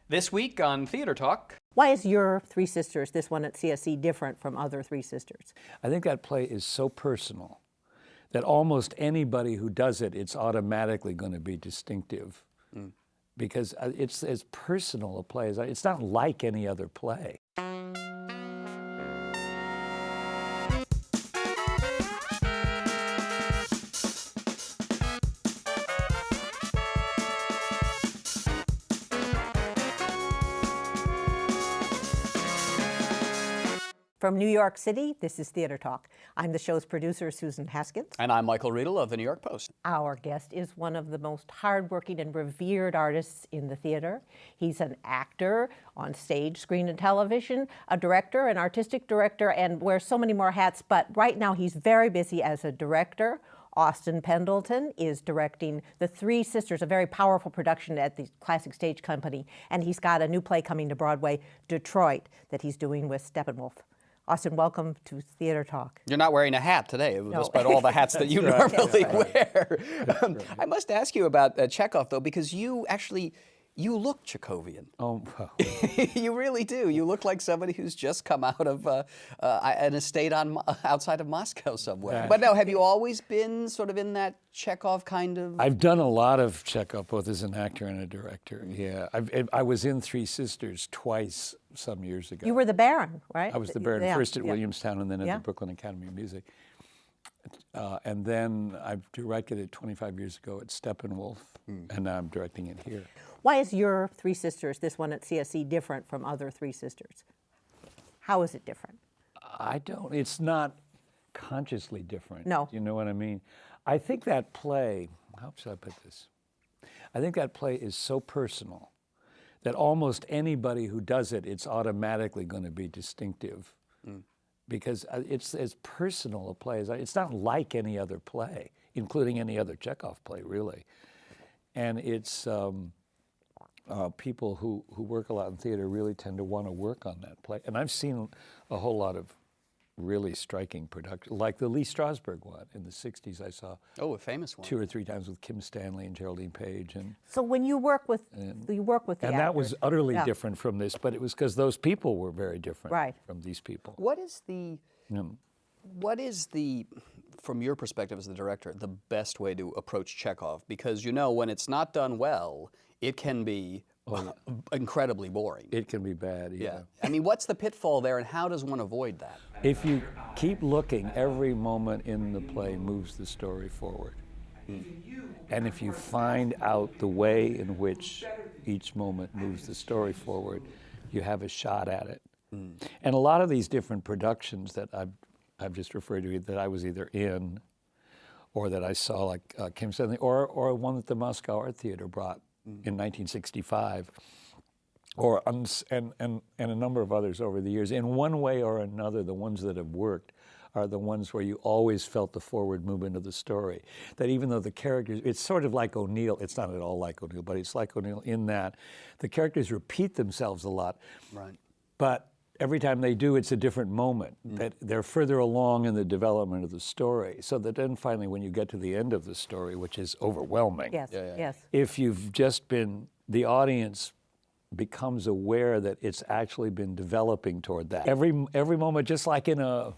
This week on Theater Talk. Why is your Three Sisters, this one at CSC, different from other Three Sisters? I think that play is so personal that almost anybody who does it, it's automatically going to be distinctive. Because it's as personal a play as it's not like any other play. From New York City, this is Theater Talk. I'm the show's producer, Susan Haskins. And I'm Michael Riedel of the New York Post. Our guest is one of the most hardworking and revered artists in the theater. He's an actor on stage, screen, and television, a director, an artistic director, and wears so many more hats. But right now, he's very busy as a director. Austin Pendleton is directing The Three Sisters, a very powerful production at the Classic Stage Company. And he's got a new play coming to Broadway, Detroit, that he's doing with Steppenwolf. Austin, welcome to Theater Talk. You're not wearing a hat today, No. despite all the hats that you normally wear. I must ask you about Chekhov, though, because you look Chekhovian. Oh, wow. You really do. You look like somebody who's just come out of an estate outside of Moscow somewhere. But no, have you always been sort of in that Chekhov kind of? I've done a lot of Chekhov, both as an actor and a director. Yeah, I was in Three Sisters twice some years ago. You were the Baron, right? I was the Baron, first at Williamstown and then at Yeah. the Brooklyn Academy of Music. And then I've directed it 25 years ago at Steppenwolf, and now I'm directing it here. Why is your Three Sisters, this one at CSC, different from other Three Sisters? How is it different? It's not consciously different. No. You know what I mean? I think that play, how should I put this? I think that play is so personal that almost anybody who does it, it's automatically going to be distinctive. Because it's as personal a play as it's not like any other play, including any other Chekhov play, really. And it's people who work a lot in theater really tend to want to work on that play. And I've seen a whole lot of really striking productions, like the Lee Strasberg one in the 60s I saw. Oh, a famous one. 2 or 3 times with Kim Stanley and Geraldine Page. And So when you work with the and that was actors, utterly yeah. different from this, but it was because those people were very different Right. from these people. What is the, from your perspective as the director, the best way to approach Chekhov? Because you know, when it's not done well, it can be incredibly boring. It can be bad, yeah. I mean, what's the pitfall there, and how does one avoid that? If you keep looking, every moment in the play moves the story forward. And if you find out the way in which each moment moves the story forward, you have a shot at it. And a lot of these different productions that I've just referred to, that I was either in or that I saw, like Kim Stanley, or one that the Moscow Art Theater brought in 1965, and a number of others over the years. In one way or another, the ones that have worked are the ones where you always felt the forward movement of the story. That even though the characters, it's sort of like O'Neill, it's not at all like O'Neill, but it's like O'Neill in that the characters repeat themselves a lot. Right. But every time they do, it's a different moment, that they're further along in the development of the story. So that then finally, when you get to the end of the story, which is overwhelming, Yes, yes. if you've just been, the audience becomes aware that it's actually been developing toward that. Every moment, just like in a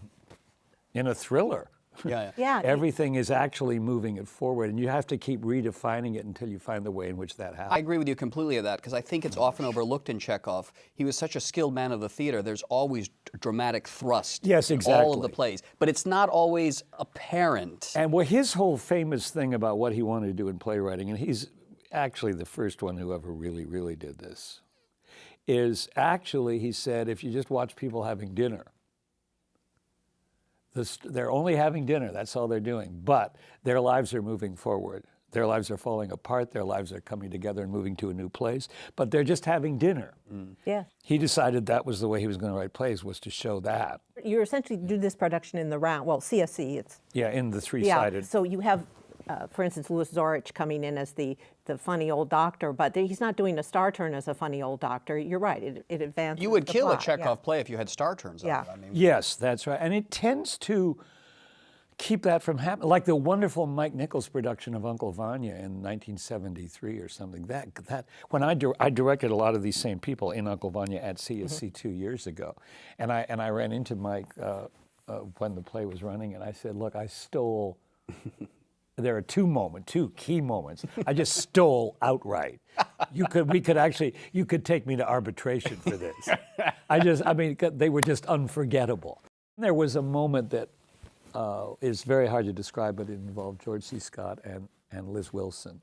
thriller. Yeah. Everything is actually moving it forward, and you have to keep redefining it until you find the way in which that happens. I agree with you completely on that, because I think it's often overlooked in Chekhov. He was such a skilled man of the theater. There's always dramatic thrust Yes, in all of exactly. the plays, but it's not always apparent. And his whole famous thing about what he wanted to do in playwriting, and he's actually the first one who ever really, really did this, is actually, he said, if you just watch people having dinner, they're only having dinner, that's all they're doing, but their lives are moving forward. Their lives are falling apart, their lives are coming together and moving to a new place, but they're just having dinner. Yeah. He decided that was the way he was going to write plays, was to show that. You essentially do this production in the round, well, CSC, it's... Yeah, in the three-sided. Yeah, so you have, for instance, Louis Zorich coming in as the funny old doctor, but he's not doing a star turn as a funny old doctor. You're right, it advances You would the kill plot, a Chekhov play if you had star turns on Yeah. it. I mean, Yes, that's right. And it tends to keep that from happening. Like the wonderful Mike Nichols production of Uncle Vanya in 1973 or something. That when I directed a lot of these same people in Uncle Vanya at CSC 2 years ago, and I ran into Mike when the play was running, and I said, "Look, I stole." There are two key moments. I just stole outright. You could take me to arbitration for this. I mean, they were just unforgettable. There was a moment that is very hard to describe, but it involved George C. Scott and Liz Wilson.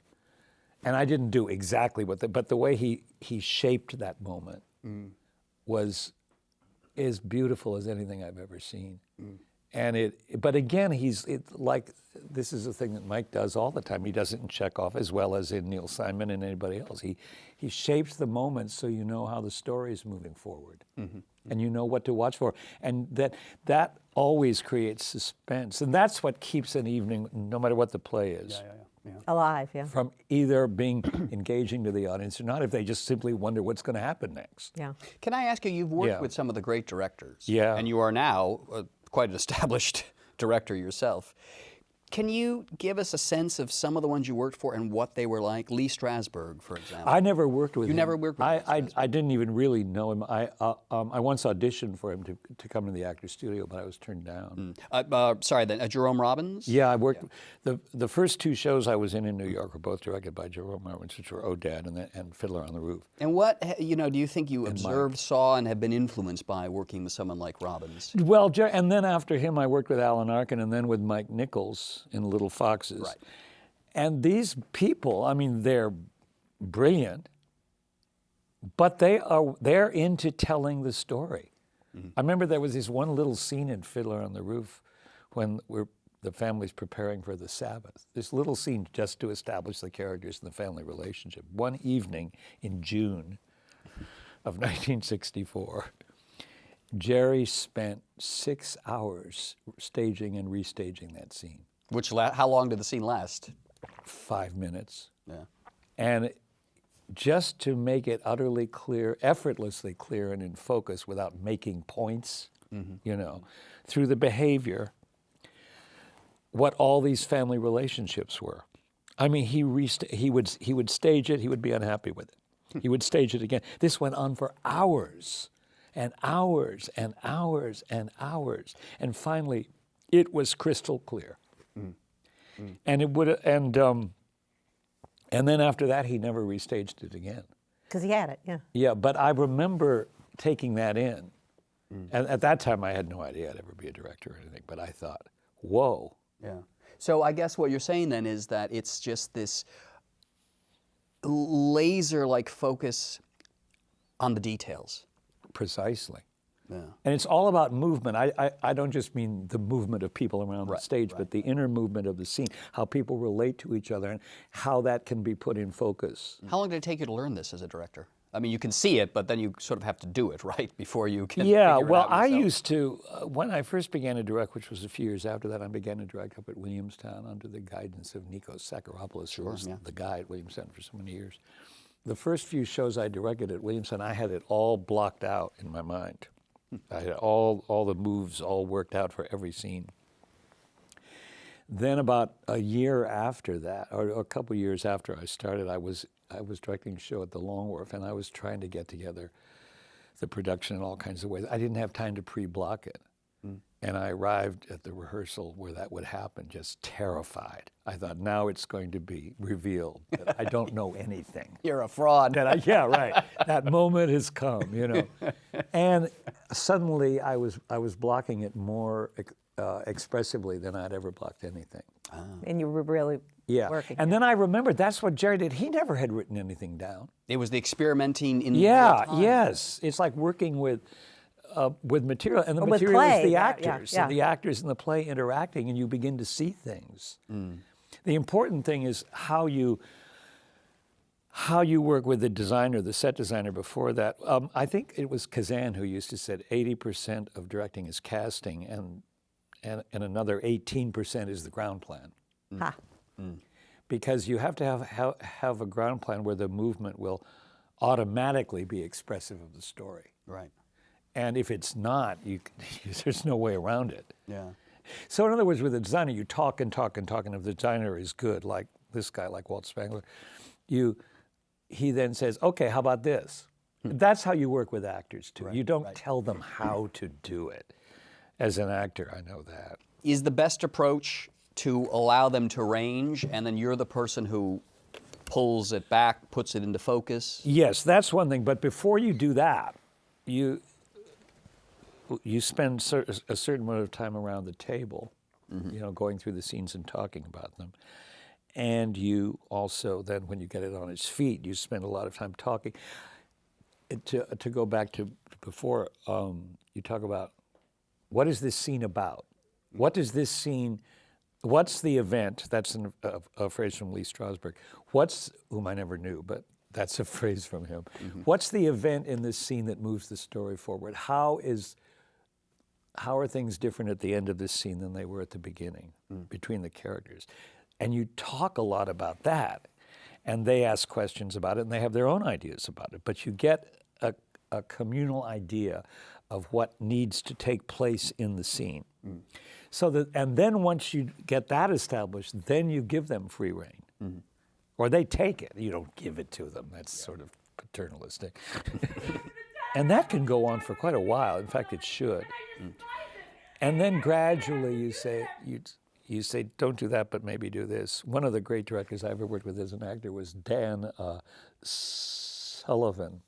And I didn't do exactly but the way he shaped that moment was as beautiful as anything I've ever seen. And but again, like, this is a thing that Mike does all the time. He does it in Chekhov as well as in Neil Simon and anybody else. He shapes the moments so you know how the story is moving forward, and you know what to watch for, and that always creates suspense, and that's what keeps an evening, no matter what the play is, alive. Yeah. from either being engaging to the audience or not, if they just simply wonder what's going to happen next. Yeah. Can I ask you, you've worked with some of the great directors. Yeah. And you are now quite an established director yourself. Can you give us a sense of some of the ones you worked for and what they were like? Lee Strasberg, for example. I never worked with him. You never worked with him? I didn't even really know him. I once auditioned for him to come to the Actors Studio, but I was turned down. Sorry, then Jerome Robbins? Yeah, I worked. The first two shows I was in New York were both directed by Jerome Robbins, which were Odad and Fiddler on the Roof. And what, do you think you observed, saw, and have been influenced by working with someone like Robbins? Well, and then after him, I worked with Alan Arkin, and then with Mike Nichols in Little Foxes. Right. And these people, I mean, they're brilliant, but they're into telling the story. I remember there was this one little scene in Fiddler on the Roof when the family's preparing for the Sabbath. This little scene just to establish the characters and the family relationship. One evening in June of 1964, Jerry spent 6 hours staging and restaging that scene. How long did the scene last? 5 minutes. Yeah. And just to make it utterly clear, effortlessly clear and in focus without making points, through the behavior, what all these family relationships were. I mean, he would stage it, he would be unhappy with it. He would stage it again. This went on for hours and hours and hours and hours. And finally, it was crystal clear. And it would, and then after that, he never restaged it again. Because he had it, yeah. Yeah, but I remember taking that in. And at that time, I had no idea I'd ever be a director or anything, but I thought, whoa. Yeah. So I guess what you're saying then is that it's just this laser-like focus on the details. Precisely. Yeah. And it's all about movement. I don't just mean the movement of people around the stage, but the inner movement of the scene, how people relate to each other and how that can be put in focus. How long did it take you to learn this as a director? I mean, you can see it, but then you sort of have to do it, right, before you can Yeah, figure it well, out I yourself. used to, when I first began to direct, which was a few years after that, I began to direct up at Williamstown under the guidance of Nikos Sakharopoulos, who was the guy at Williamstown for so many years. The first few shows I directed at Williamstown, I had it all blocked out in my mind. I had all the moves all worked out for every scene. Then about a year after that, or a couple years after I started, I was directing a show at the Long Wharf, and I was trying to get together the production in all kinds of ways. I didn't have time to pre-block it. And I arrived at the rehearsal where that would happen, just terrified. I thought, now it's going to be revealed that I don't know anything. You're a fraud. Yeah, right. That moment has come, And suddenly I was blocking it more expressively than I'd ever blocked anything. And you were really working. And then I remembered that's what Jerry did. He never had written anything down. It was the experimenting in real time. Yes. It's like working with material, and the With material play, is the yeah, actors, yeah. and the actors in the play interacting, and you begin to see things. The important thing is how you work with the designer, the set designer before that. I think it was Kazan who used to say 80% of directing is casting, and another 18% is the ground plan. Because you have to have a ground plan where the movement will automatically be expressive of the story. Right. And if it's not, there's no way around it. Yeah. So in other words, with a designer, you talk and talk and talk, and if the designer is good, like this guy, like Walt Spangler, he then says, okay, how about this? That's how you work with actors too. You don't tell them how to do it. As an actor, I know that. Is the best approach to allow them to range, and then you're the person who pulls it back, puts it into focus? Yes, that's one thing. But before you do that, you spend a certain amount of time around the table, going through the scenes and talking about them. And you also, then when you get it on its feet, you spend a lot of time talking. To go back to before, you talk about, what is this scene about? What does this scene, what's the event? That's a phrase from Lee Strasberg. Whom I never knew, but that's a phrase from him. What's the event in this scene that moves the story forward? How are things different at the end of this scene than they were at the beginning between the characters? And you talk a lot about that, and they ask questions about it, and they have their own ideas about it. But you get a communal idea of what needs to take place in the scene. And then once you get that established, then you give them free rein. Or they take it. You don't give it to them. That's sort of paternalistic. And that can go on for quite a while. In fact, it should. And then gradually you say, don't do that, but maybe do this. One of the great directors I ever worked with as an actor was Dan Sullivan.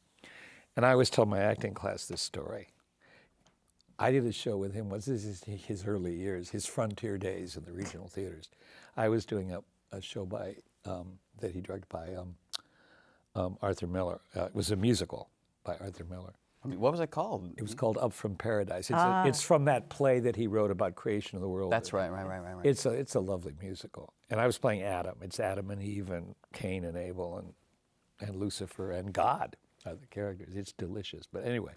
And I always tell my acting class this story. I did a show with him. This is his early years, his frontier days in the regional theaters. I was doing a show that he directed by Arthur Miller. It was a musical by Arthur Miller. I mean, what was it called? It was called Up from Paradise. It's from that play that he wrote about creation of the world. That's right. It's a lovely musical. And I was playing Adam. It's Adam and Eve and Cain and Abel and Lucifer and God are the characters. It's delicious. But anyway,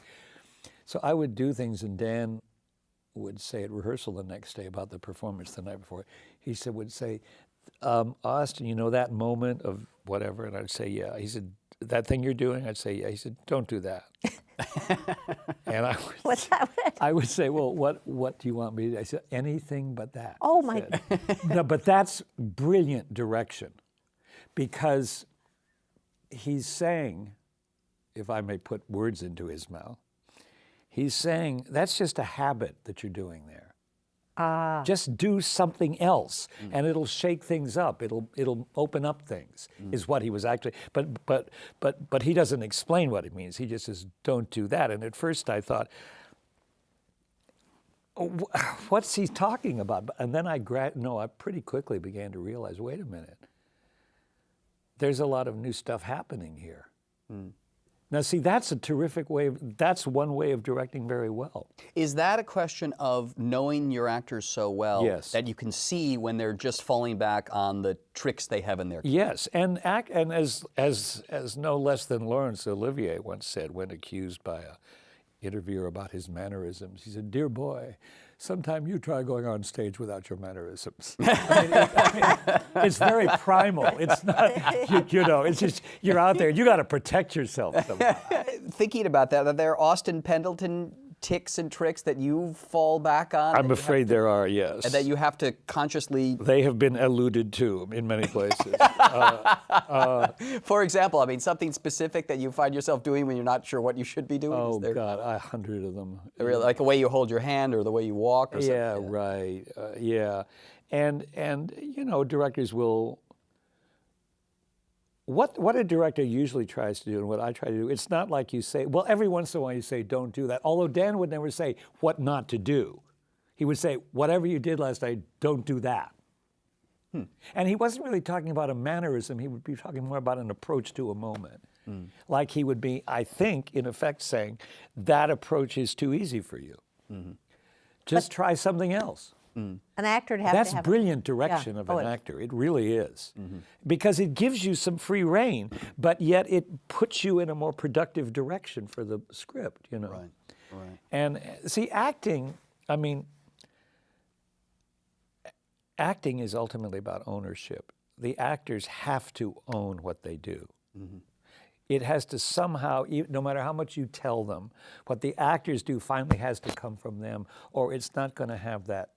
so I would do things, and Dan would say at rehearsal the next day about the performance the night before, would say, Austin, you know that moment of whatever? And I'd say, yeah. He said, that thing you're doing? I'd say, yeah. He said, don't do that. And I would say, well, what do you want me to do? I said, anything but that. Oh, my. No, but that's brilliant direction, because he's saying, if I may put words into his mouth, he's saying, that's just a habit that you're doing there. Just do something else, and it'll shake things up. It'll open up things. Is what he was actually. But he doesn't explain what it means. He just says, don't do that. And at first I thought, what's he talking about? And then I pretty quickly began to realize, wait a minute. There's a lot of new stuff happening here. Now, see, that's a terrific that's one way of directing very well. Is that a question of knowing your actors so well that you can see when they're just falling back on the tricks they have in their kit? Yes, and as no less than Laurence Olivier once said when accused by an interviewer about his mannerisms, he said, dear boy, sometime you try going on stage without your mannerisms. It's very primal. It's not, it's just, you're out there, you got to protect yourself somehow. Thinking about that, are there Austin Pendleton tics and tricks that you fall back on? I'm afraid there are, yes. And that you have to consciously... They have been alluded to in many places. For example, I mean, something specific that you find yourself doing when you're not sure what you should be doing? Oh, God, 100 of them. Really, like the way you hold your hand or the way you walk or something? Yeah, right, yeah. And directors will... What a director usually tries to do, and what I try to do, it's not like you say, well, every once in a while you say, don't do that. Although Dan would never say what not to do. He would say, whatever you did last night, don't do that. And he wasn't really talking about a mannerism. He would be talking more about an approach to a moment. Like he would be, I think, in effect saying, that approach is too easy for you. Just try something else. An actor would have That's to have brilliant direction of an actor. It really is. Because it gives you some free rein, but yet it puts you in a more productive direction for the script, Right. And see, acting is ultimately about ownership. The actors have to own what they do. It has to somehow, no matter how much you tell them, what the actors do finally has to come from them, or it's not going to have that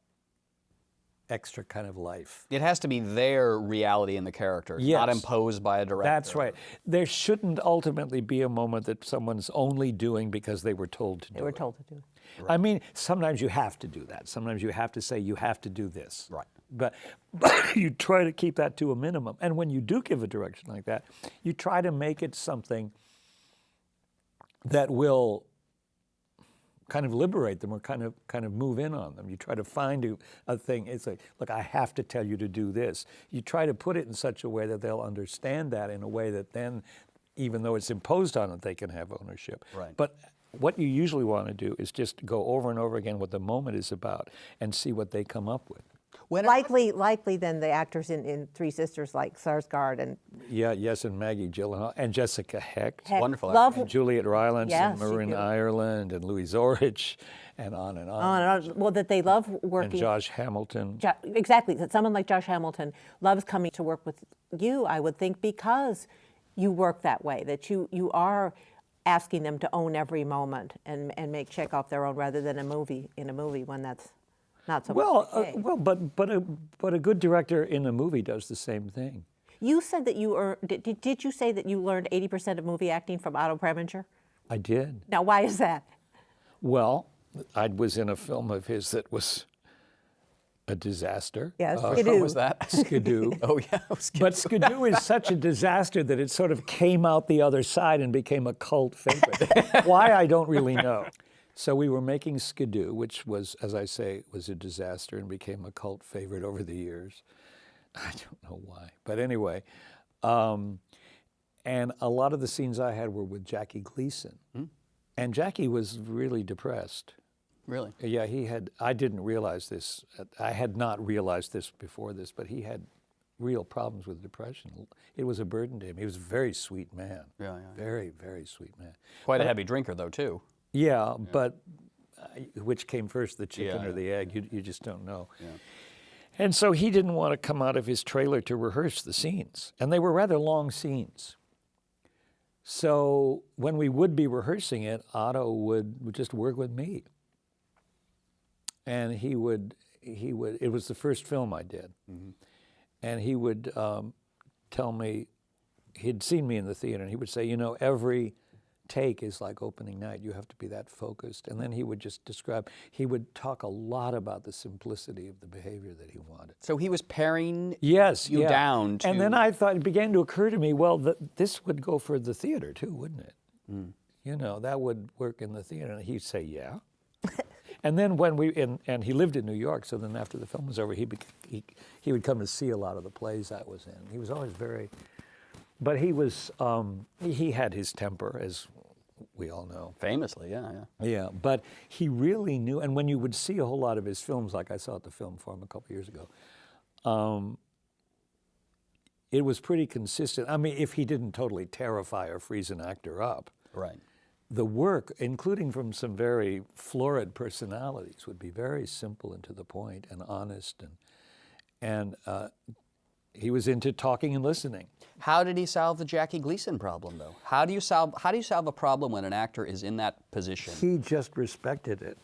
extra kind of life. It has to be their reality in the character, Yes. not imposed by a director. That's right. There shouldn't ultimately be a moment that someone's only doing because they were told to do it. They were told to do. I mean, sometimes you have to do that. Sometimes you have to say you have to do this. Right. But you try to keep that to a minimum. And when you do give a direction like that, you try to make it something that will kind of liberate them or kind of move in on them. You try to find a thing. It's like, look, I have to tell you to do this. You try to put it in such a way that they'll understand that in a way that then, even though it's imposed on them, they can have ownership. Right. But what you usually want to do is just go over and over again what the moment is about and see what they come up with. Likely then the actors in Three Sisters like Sarsgaard and And Maggie Gyllenhaal and Jessica Hecht. Wonderful. Love And Juliet Rylance Yeah, and she Marin did. Ireland and Louis Zorich and on and on. on and on. Well, that they love And working. Josh Hamilton. Exactly. That someone like Josh Hamilton loves coming to work with you, I would think, because you work that way, that you are asking them to own every moment and make Chekhov their own rather than in a movie when that's not so much the case. But a good director in a movie does the same thing. You said that did you say that you learned 80% of movie acting from Otto Preminger? I did. Now, why is that? Well, I was in a film of his that was a disaster. Yes, What was that? Skidoo. Oh, yeah. But Skidoo is such a disaster that it sort of came out the other side and became a cult favorite. Why, I don't really know. So we were making Skidoo, which was, as I say, was a disaster and became a cult favorite over the years. I don't know why. But anyway, and a lot of the scenes I had were with Jackie Gleason. And Jackie was really depressed. Really? Yeah, I didn't realize this. I had not realized this before this, but he had real problems with depression. It was a burden to him. He was a very sweet man. Yeah. Very, very sweet man. Quite a heavy drinker, though, too. Yeah, but which came first, the chicken Yeah, or the egg? You just don't know. Yeah. And so he didn't want to come out of his trailer to rehearse the scenes. And they were rather long scenes. So when we would be rehearsing it, Otto would just work with me. And it was the first film I did. And he would tell me, he'd seen me in the theater, and he would say, every take is like opening night. You have to be that focused. And then he would just he would talk a lot about the simplicity of the behavior that he wanted. So he was paring you down to... And then I thought, it began to occur to me, well, this would go for the theater too, wouldn't it? That would work in the theater. And he'd say, yeah. And then when and he lived in New York, so then after the film was over, he would come to see a lot of the plays I was in. He was always but he was, he had his temper, as we all know. Famously, yeah. Yeah, but he really knew, and when you would see a whole lot of his films, like I saw at the Film Forum a couple years ago, it was pretty consistent. I mean, if he didn't totally terrify or freeze an actor up. Right. The work, including from some very florid personalities, would be very simple and to the point and honest, and he was into talking and listening. How did he solve the Jackie Gleason problem, though? How do you solve a problem when an actor is in that position? He just respected it.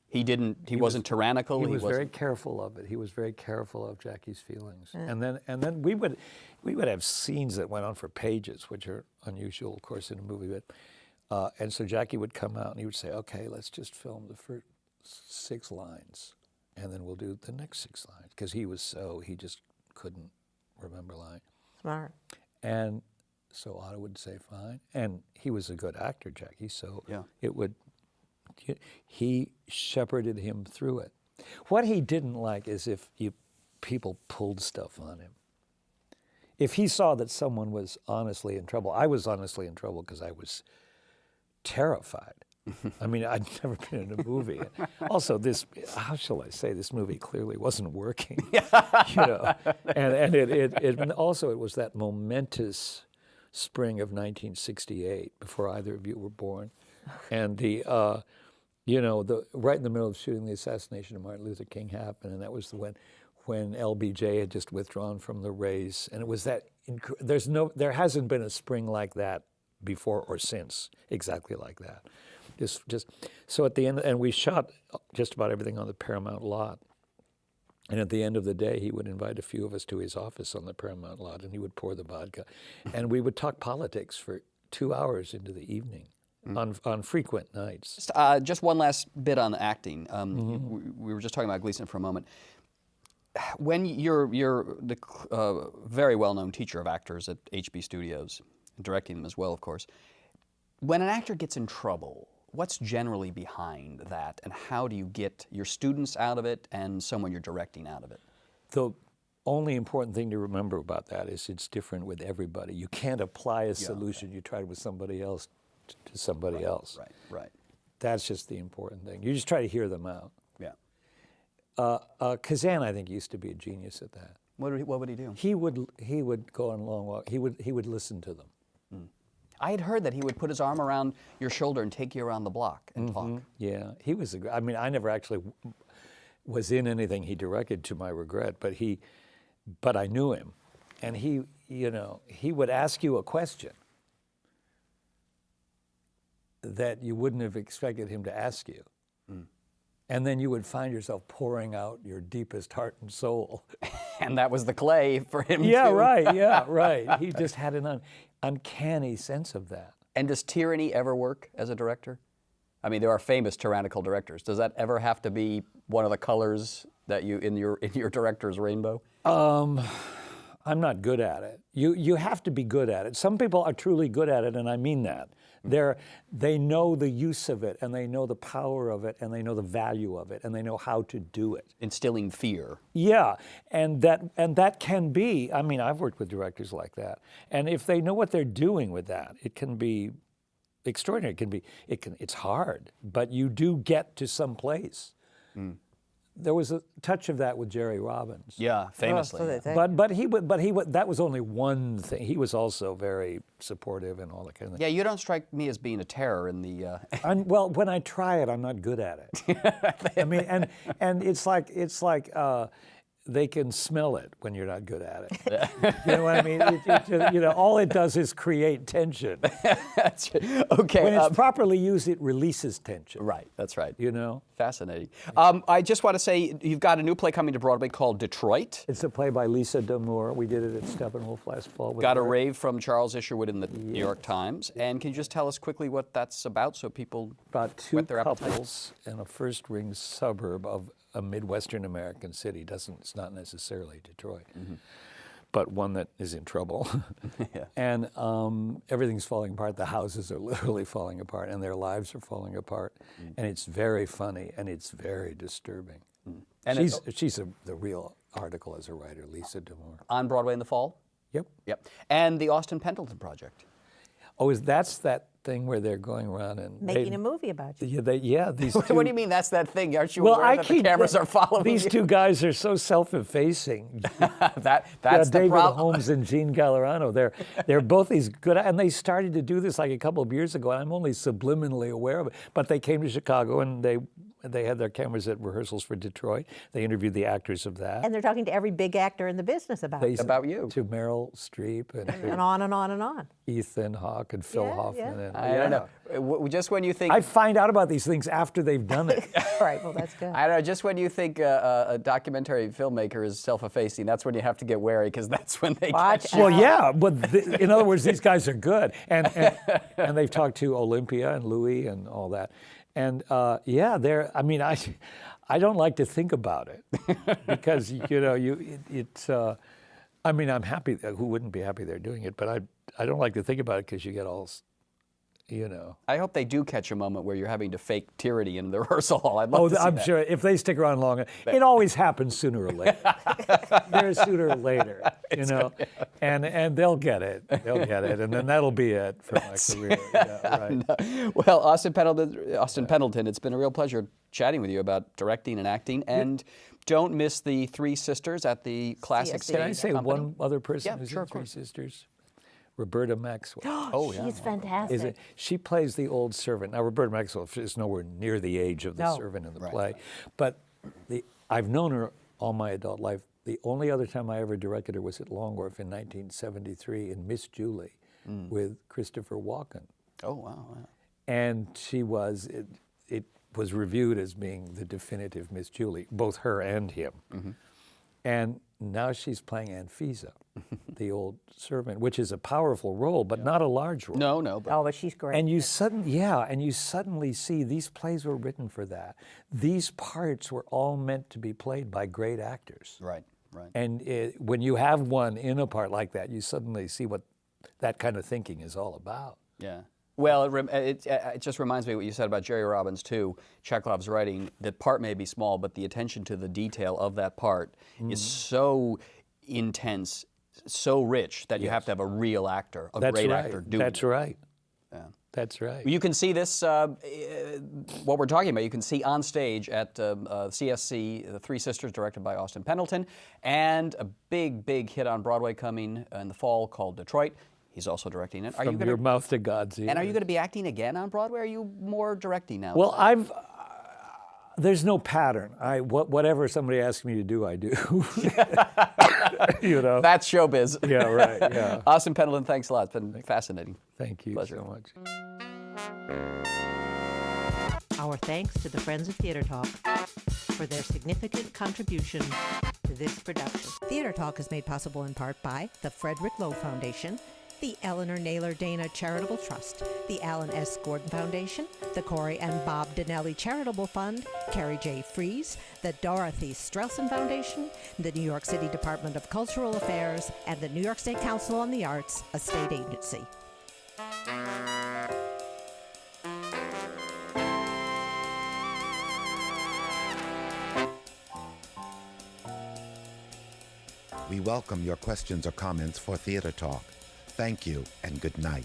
He wasn't tyrannical. He was very careful of it. He was very careful of Jackie's feelings. And then we would have scenes that went on for pages, which are unusual, of course, in a movie. But and so Jackie would come out and he would say, "Okay, let's just film the first 6 lines, and then we'll do the next 6 lines," because he just couldn't remember line. Smart. And so Otto would say, "Fine," and he was a good actor, Jackie. So he shepherded him through it. What he didn't like is if people pulled stuff on him. If he saw that someone was honestly in trouble, I was honestly in trouble because I was terrified. I mean, I'd never been in a movie. Also, how shall I say, this movie clearly wasn't working. And it was that momentous spring of 1968, before either of you were born, and right in the middle of shooting the assassination of Martin Luther King happened, and that was when LBJ had just withdrawn from the race, and it was that there hasn't been a spring like that before or since, exactly like that. So at the end, and we shot just about everything on the Paramount lot. And at the end of the day, he would invite a few of us to his office on the Paramount lot, and he would pour the vodka. And we would talk politics for 2 hours into the evening on frequent nights. Just one last bit on acting. We were just talking about Gleason for a moment. When you're the very well-known teacher of actors at HB Studios, directing them as well, of course. When an actor gets in trouble, what's generally behind that, and how do you get your students out of it and someone you're directing out of it? The only important thing to remember about that is it's different with everybody. You can't apply a solution you tried with somebody else to somebody else. Right. That's just the important thing. You just try to hear them out. Yeah. Kazan, I think, used to be a genius at that. What would he do? He would go on a long walk. He would listen to them. I had heard that he would put his arm around your shoulder and take you around the block and talk. Yeah, he was. I mean, I never actually was in anything he directed, to my regret. But I knew him, and he would ask you a question that you wouldn't have expected him to ask you, and then you would find yourself pouring out your deepest heart and soul. And that was the clay for him. Yeah, too. right. Yeah, right. He just had an uncanny sense of that. And does tyranny ever work as a director? I mean, there are famous tyrannical directors. Does that ever have to be one of the colors that you in your director's rainbow? I'm not good at it. You have to be good at it. Some people are truly good at it, and I mean that. They know the use of it, and they know the power of it, and they know the value of it, and they know how to do it. Instilling fear. Yeah, and that can be. I mean, I've worked with directors like that, and if they know what they're doing with that, it can be extraordinary. It's hard, but you do get to some place. There was a touch of that with Jerry Robbins. Yeah, famously. But he would. That was only one thing. He was also very supportive and all that kind of thing. Yeah, you don't strike me as being a terror in the. Well, when I try it, I'm not good at it. I mean, and it's like they can smell it when you're not good at it. You know what I mean? All it does is create tension. That's right. Okay. When it's properly used, it releases tension. Right. That's right. You know? Fascinating. I just want to say you've got a new play coming to Broadway called Detroit. It's a play by Lisa Damour. We did it at Steppenwolf last fall. Got a rave from Charles Isherwood in the New York Times. And can you just tell us quickly what that's about so people about two whet their appetite? couples in a first-ring suburb of a Midwestern American city. It's not necessarily Detroit, but one that is in trouble. Yeah. And everything's falling apart. The houses are literally falling apart, and their lives are falling apart. And it's very funny, and it's very disturbing. And she's the real article as a writer, Lisa Damour. On Broadway in the fall? Yep. Yep. And the Austin Pendleton project. Oh, that's that thing where they're going around and Making a movie about you. These two. What do you mean that's that thing? Aren't you aware that the cameras are following These you? two guys are so self-effacing. That's the David problem. Holmes and Gene Gallerano. They're both these good, and they started to do this like a couple of years ago. And I'm only subliminally aware of it. But they came to Chicago and they had their cameras at rehearsals for Detroit. They interviewed the actors of that. And they're talking to every big actor in the business about it. About you. To Meryl Streep and And on and on and on. Ethan Hawke and Phil Hoffman. yeah. And, I don't know. Just when you think... I find out about these things after they've done it. Right, well, that's good. I don't know, just when you think a documentary filmmaker is self-effacing, that's when you have to get wary, because that's when they Watch catch you. Well, yeah, but in other words, these guys are good, and they've talked to Olympia and Louis and all that, and they're. I mean, I don't like to think about it because I mean, I'm happy. Who wouldn't be happy they're doing it? But I don't like to think about it because you get all. I hope they do catch a moment where you're having to fake tyranny in the rehearsal hall. I'd love to see I'm that. sure if they stick around long, it always happens sooner or later. There's sooner or later, and they'll get it. They'll get it, and then that'll be it for my career. Yeah, right. No. Well, Austin Pendleton, it's been a real pleasure chatting with you about directing and acting. And don't miss the Three Sisters at the Classic CSC. Stage Can I say Company. one other person Yeah, who's sure, in of Three course. Sisters? Roberta Maxwell. Oh, yeah. She's fantastic. She plays the old servant. Now, Roberta Maxwell is nowhere near the age of the No. servant in the Right. play, but I've known her all my adult life. The only other time I ever directed her was at Longwharf in 1973 in Miss Julie with Christopher Walken. Oh, wow. And she was, it was reviewed as being the definitive Miss Julie, both her and him. And now she's playing Anfisa, the old servant, which is a powerful role, but not a large role. No, but Oh, but she's great. And you suddenly see these plays were written for that. These parts were all meant to be played by great actors. right. And when you have one in a part like that, you suddenly see what that kind of thinking is all about. Yeah. Well, it just reminds me of what you said about Jerry Robbins, too. Chekhov's writing, the part may be small, but the attention to the detail of that part is so intense, so rich, that you have to have a real actor, a great actor doing That's it. right. Yeah. That's right. You can see this, what we're talking about, you can see on stage at CSC, The Three Sisters, directed by Austin Pendleton, and a big hit on Broadway coming in the fall called Detroit. He's also directing it. From your mouth to God's ear. And are you going to be acting again on Broadway, or are you more directing now? Well, there's no pattern. Whatever somebody asks me to do, I do. You know. That's showbiz. Yeah, right. Yeah. Austin Pendleton, thanks a lot. It's been fascinating. Thank you Pleasure. so much. Our thanks to the Friends of Theater Talk for their significant contribution to this production. Theater Talk is made possible in part by the Frederick Lowe Foundation, the Eleanor Naylor Dana Charitable Trust, the Alan S. Gordon Foundation, the Corey and Bob Donnelly Charitable Fund, Carrie J. Fries, the Dorothy Strelson Foundation, the New York City Department of Cultural Affairs, and the New York State Council on the Arts, a state agency. We welcome your questions or comments for Theater Talk. Thank you and good night.